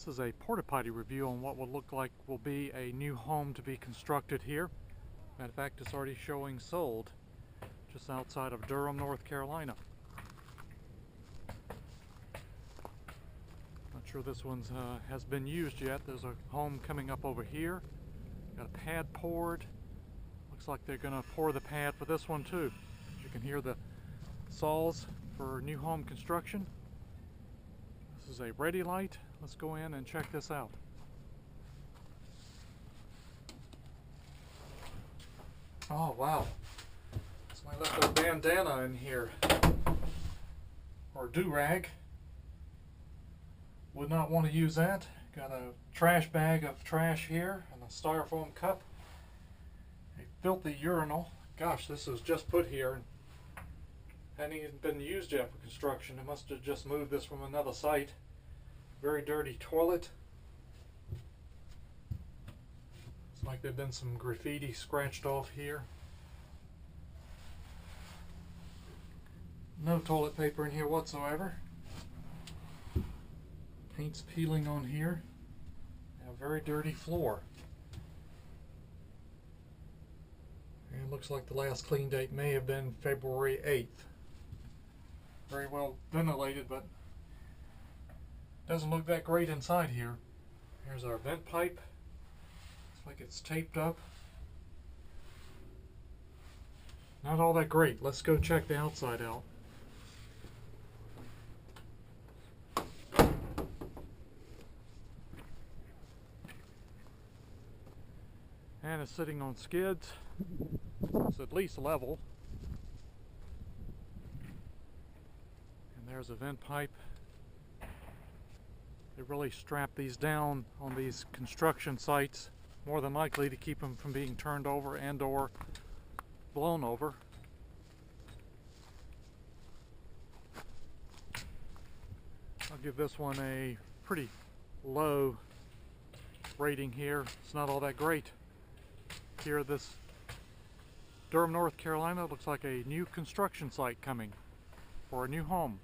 This is a porta potty review on what will look like will be a new home to be constructed here. Matter of fact, it's already showing sold just outside of Durham, North Carolina. Not sure this one has been used yet. There's a home coming up over here. Got a pad poured. Looks like they're going to pour the pad for this one too. You can hear the saws for new home construction. This is a ready light. Let's go in and check this out. Oh wow, somebody left a bandana in here, or a do-rag. Would not want to use that. Got a trash bag of trash here and a styrofoam cup. A filthy urinal. Gosh, this was just put here. Hadn't even been used yet for construction. It must have just moved this from another site. Very dirty toilet. Looks like there's been some graffiti scratched off here. No toilet paper in here whatsoever. Paint's peeling on here. A very dirty floor. And it looks like the last clean date may have been February 8th. Very well ventilated, but doesn't look that great inside here. Here's our vent pipe. Looks like it's taped up. Not all that great. Let's go check the outside out. And it's sitting on skids. It's at least level. And there's a vent pipe. They really strap these down on these construction sites, more than likely to keep them from being turned over and or blown over. I'll give this one a pretty low rating here. It's not all that great. Here, this Durham, North Carolina looks like a new construction site coming for a new home.